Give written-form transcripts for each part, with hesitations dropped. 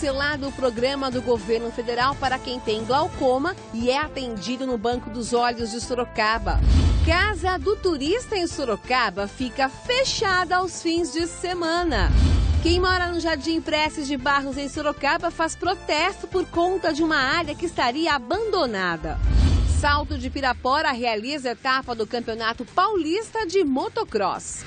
cancelado o programa do governo federal para quem tem glaucoma e é atendido no Banco dos Olhos de Sorocaba. Casa do Turista em Sorocaba fica fechada aos fins de semana. Quem mora no Jardim Prestes de Barros, em Sorocaba, faz protesto por conta de uma área que estaria abandonada. Salto de Pirapora realiza a etapa do Campeonato Paulista de Motocross.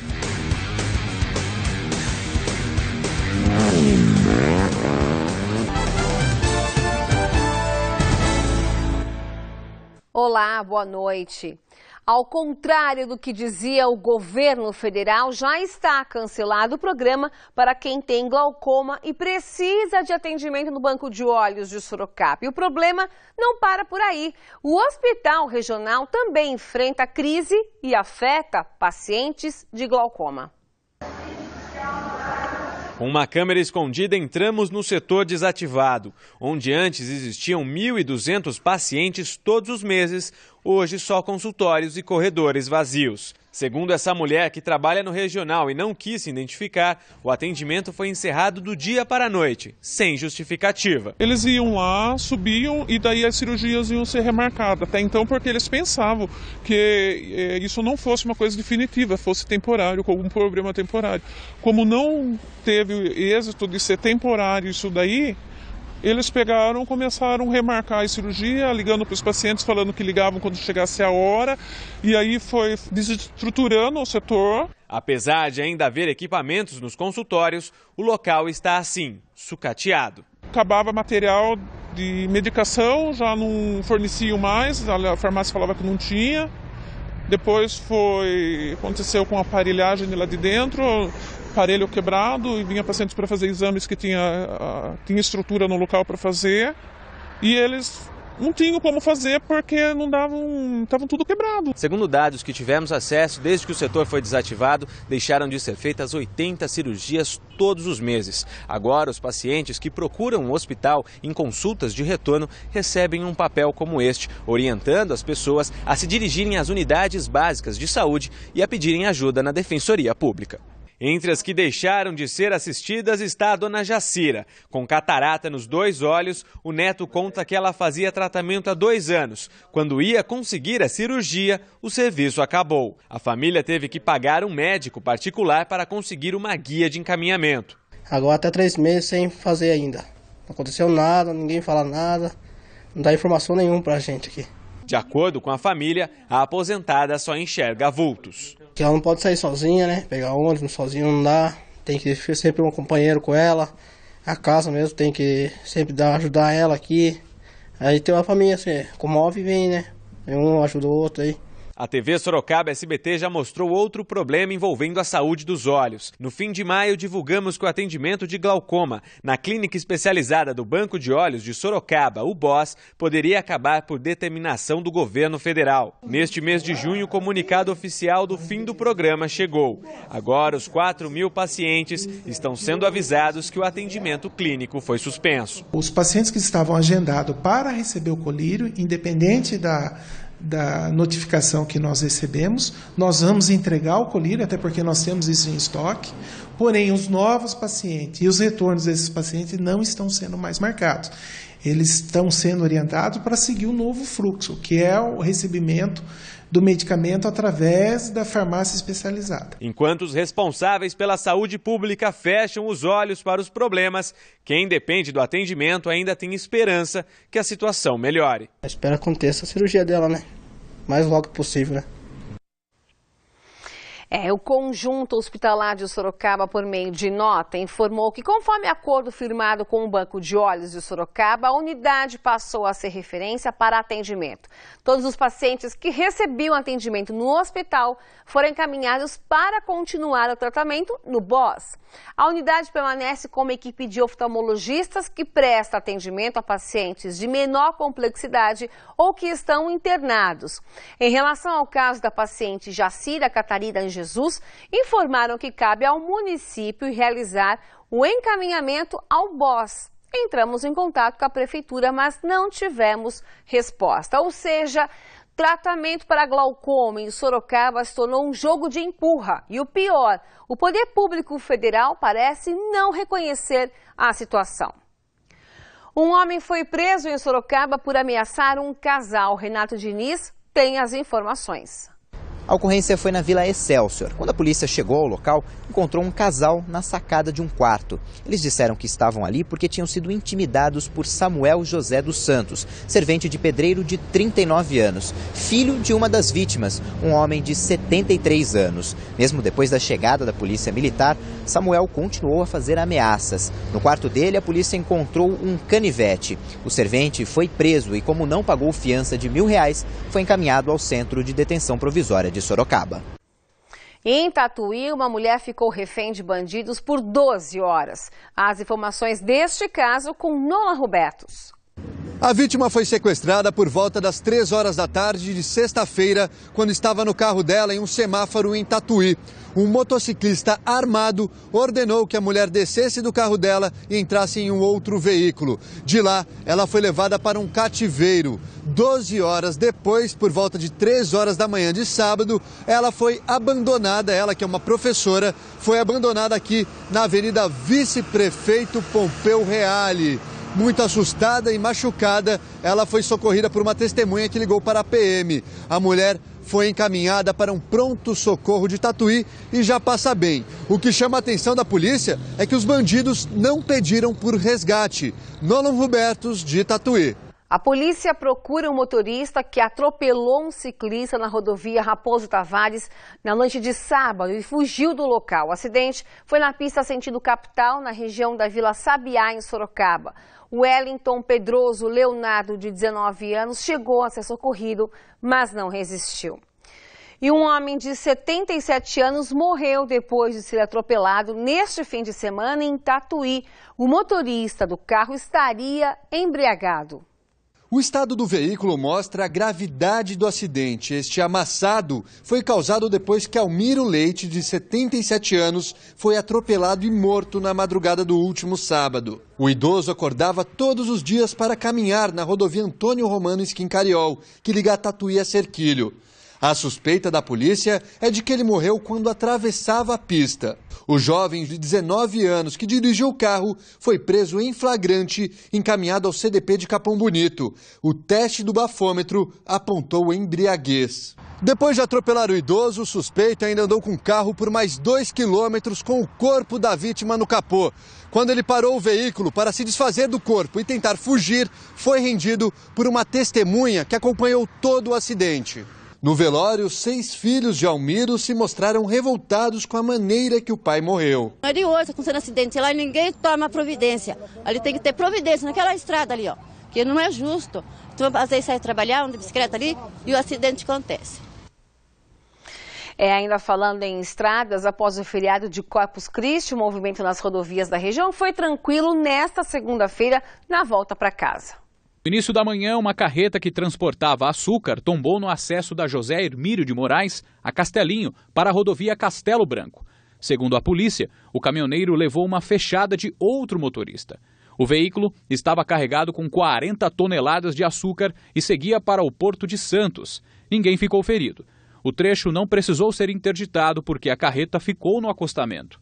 Olá, boa noite. Ao contrário do que dizia o governo federal, já está cancelado o programa para quem tem glaucoma e precisa de atendimento no Banco de Olhos de Sorocaba. E o problema não para por aí. O hospital regional também enfrenta crise e afeta pacientes de glaucoma. Com uma câmera escondida, entramos no setor desativado, onde antes existiam 1.200 pacientes todos os meses, hoje só consultórios e corredores vazios. Segundo essa mulher que trabalha no regional e não quis se identificar, o atendimento foi encerrado do dia para a noite, sem justificativa. Eles iam lá, subiam e daí as cirurgias iam ser remarcadas. Até então porque eles pensavam que isso não fosse uma coisa definitiva, fosse temporário, com algum problema temporário. Como não teve êxito de ser temporário isso daí, eles pegaram, começaram a remarcar a cirurgia, ligando para os pacientes, falando que ligavam quando chegasse a hora, e aí foi desestruturando o setor. Apesar de ainda haver equipamentos nos consultórios, o local está assim, sucateado. Acabava material de medicação, já não forneciam mais, a farmácia falava que não tinha. Depois aconteceu com a aparelhagem lá de dentro, aparelho quebrado, e vinha pacientes para fazer exames que tinha estrutura no local para fazer, e eles não tinham como fazer porque estavam tudo quebrado. Segundo dados que tivemos acesso, desde que o setor foi desativado, deixaram de ser feitas 80 cirurgias todos os meses. Agora, os pacientes que procuram o hospital em consultas de retorno recebem um papel como este, orientando as pessoas a se dirigirem às unidades básicas de saúde e a pedirem ajuda na Defensoria Pública. Entre as que deixaram de ser assistidas está a dona Jacira. Com catarata nos 2 olhos, o neto conta que ela fazia tratamento há 2 anos. Quando ia conseguir a cirurgia, o serviço acabou. A família teve que pagar um médico particular para conseguir uma guia de encaminhamento. Agora até 3 meses sem fazer ainda. Não aconteceu nada, ninguém fala nada, não dá informação nenhuma pra gente aqui. De acordo com a família, a aposentada só enxerga vultos. Que ela não pode sair sozinha, né? Pegar ônibus sozinho não dá. Tem que ter sempre um companheiro com ela. A casa mesmo tem que sempre ajudar ela aqui. Aí tem uma família assim, comove e vem, né? Um ajuda o outro aí. A TV Sorocaba SBT já mostrou outro problema envolvendo a saúde dos olhos. No fim de maio, divulgamos que o atendimento de glaucoma na clínica especializada do Banco de Olhos de Sorocaba, o BOS, poderia acabar por determinação do governo federal. Neste mês de junho, o comunicado oficial do fim do programa chegou. Agora, os 4.000 pacientes estão sendo avisados que o atendimento clínico foi suspenso. Os pacientes que estavam agendados para receber o colírio, independente da notificação que nós recebemos, nós vamos entregar o colírio, até porque nós temos isso em estoque, porém os novos pacientes e os retornos desses pacientes não estão sendo mais marcados. Eles estão sendo orientados para seguir o novo fluxo, que é o recebimento do medicamento através da farmácia especializada. Enquanto os responsáveis pela saúde pública fecham os olhos para os problemas, quem depende do atendimento ainda tem esperança que a situação melhore. Espero que aconteça a cirurgia dela, né? Mais logo possível, né? O conjunto hospitalar de Sorocaba, por meio de nota, informou que, conforme acordo firmado com o Banco de Olhos de Sorocaba, a unidade passou a ser referência para atendimento. Todos os pacientes que recebiam atendimento no hospital foram encaminhados para continuar o tratamento no BOS. A unidade permanece com uma equipe de oftalmologistas que presta atendimento a pacientes de menor complexidade ou que estão internados. Em relação ao caso da paciente Jacira Catarina Jesus, informaram que cabe ao município realizar o encaminhamento ao BOS. Entramos em contato com a prefeitura, mas não tivemos resposta. Ou seja, tratamento para glaucoma em Sorocaba se tornou um jogo de empurra. E o pior, o poder público federal parece não reconhecer a situação. Um homem foi preso em Sorocaba por ameaçar um casal. Renato Diniz tem as informações. A ocorrência foi na Vila Excelsior. Quando a polícia chegou ao local, encontrou um casal na sacada de um quarto. Eles disseram que estavam ali porque tinham sido intimidados por Samuel José dos Santos, servente de pedreiro de 39 anos, filho de uma das vítimas, um homem de 73 anos. Mesmo depois da chegada da polícia militar, Samuel continuou a fazer ameaças. No quarto dele, a polícia encontrou um canivete. O servente foi preso e, como não pagou fiança de R$1.000, foi encaminhado ao Centro de Detenção Provisória de Sorocaba. Em Tatuí, uma mulher ficou refém de bandidos por 12 horas. As informações deste caso com Nolan Robertos. A vítima foi sequestrada por volta das 3 horas da tarde de sexta-feira, quando estava no carro dela em um semáforo em Tatuí. Um motociclista armado ordenou que a mulher descesse do carro dela e entrasse em um outro veículo. De lá, ela foi levada para um cativeiro. 12 horas depois, por volta de 3 horas da manhã de sábado, ela foi abandonada. Ela, que é uma professora, foi abandonada aqui na Avenida Vice-Prefeito Pompeu Reale. Muito assustada e machucada, ela foi socorrida por uma testemunha que ligou para a PM. A mulher foi encaminhada para um pronto-socorro de Tatuí e já passa bem. O que chama a atenção da polícia é que os bandidos não pediram por resgate. Nolan Robertos, de Tatuí. A polícia procura um motorista que atropelou um ciclista na rodovia Raposo Tavares na noite de sábado e fugiu do local. O acidente foi na pista sentido capital, na região da Vila Sabiá, em Sorocaba. O Wellington Pedroso Leonardo, de 19 anos, chegou a ser socorrido, mas não resistiu. E um homem de 77 anos morreu depois de ser atropelado neste fim de semana em Tatuí. O motorista do carro estaria embriagado. O estado do veículo mostra a gravidade do acidente. Este amassado foi causado depois que Almiro Leite, de 77 anos, foi atropelado e morto na madrugada do último sábado. O idoso acordava todos os dias para caminhar na rodovia Antônio Romano Esquincariol, que liga Tatuí a Cerquilho. A suspeita da polícia é de que ele morreu quando atravessava a pista. O jovem de 19 anos que dirigiu o carro foi preso em flagrante e encaminhado ao CDP de Capão Bonito. O teste do bafômetro apontou embriaguez. Depois de atropelar o idoso, o suspeito ainda andou com o carro por mais 2 quilômetros com o corpo da vítima no capô. Quando ele parou o veículo para se desfazer do corpo e tentar fugir, foi rendido por uma testemunha que acompanhou todo o acidente. No velório, 6 filhos de Almiro se mostraram revoltados com a maneira que o pai morreu. Não é de hoje, acontecendo acidente lá e ninguém toma providência. Ali tem que ter providência naquela estrada ali, ó, que não é justo. Tu às vezes sai trabalhar, anda de bicicleta ali e o acidente acontece. Ainda falando em estradas, após o feriado de Corpus Christi, o movimento nas rodovias da região foi tranquilo nesta segunda-feira na volta para casa. No início da manhã, uma carreta que transportava açúcar tombou no acesso da José Hermílio de Moraes a Castelinho para a rodovia Castelo Branco. Segundo a polícia, o caminhoneiro levou uma fechada de outro motorista. O veículo estava carregado com 40 toneladas de açúcar e seguia para o Porto de Santos. Ninguém ficou ferido. O trecho não precisou ser interditado porque a carreta ficou no acostamento.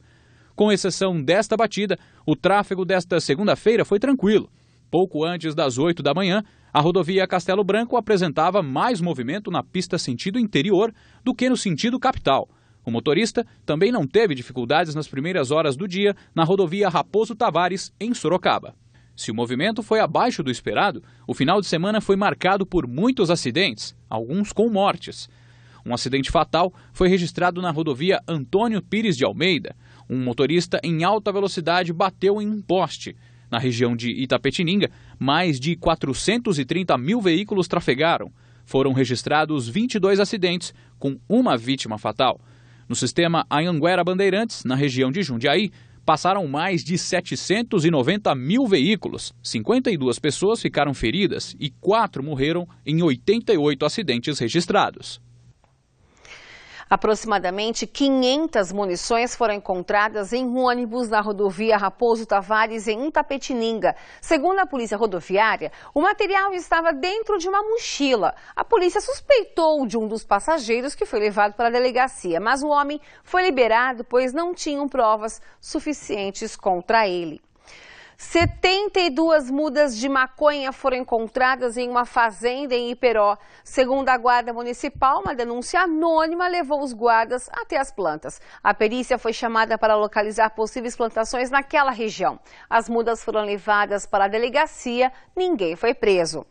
Com exceção desta batida, o tráfego desta segunda-feira foi tranquilo. Pouco antes das 8 da manhã, a rodovia Castelo Branco apresentava mais movimento na pista sentido interior do que no sentido capital. O motorista também não teve dificuldades nas primeiras horas do dia na rodovia Raposo Tavares, em Sorocaba. Se o movimento foi abaixo do esperado, o final de semana foi marcado por muitos acidentes, alguns com mortes. Um acidente fatal foi registrado na rodovia Antônio Pires de Almeida. Um motorista em alta velocidade bateu em um poste. Na região de Itapetininga, mais de 430 mil veículos trafegaram. Foram registrados 22 acidentes, com uma vítima fatal. No sistema Anhanguera Bandeirantes, na região de Jundiaí, passaram mais de 790 mil veículos. 52 pessoas ficaram feridas e 4 morreram em 88 acidentes registrados. Aproximadamente 500 munições foram encontradas em um ônibus na rodovia Raposo Tavares, em Itapetininga. Segundo a polícia rodoviária, o material estava dentro de uma mochila. A polícia suspeitou de um dos passageiros que foi levado para a delegacia, mas o homem foi liberado, pois não tinham provas suficientes contra ele. 72 mudas de maconha foram encontradas em uma fazenda em Iperó. Segundo a Guarda Municipal, uma denúncia anônima levou os guardas até as plantas. A perícia foi chamada para localizar possíveis plantações naquela região. As mudas foram levadas para a delegacia, ninguém foi preso.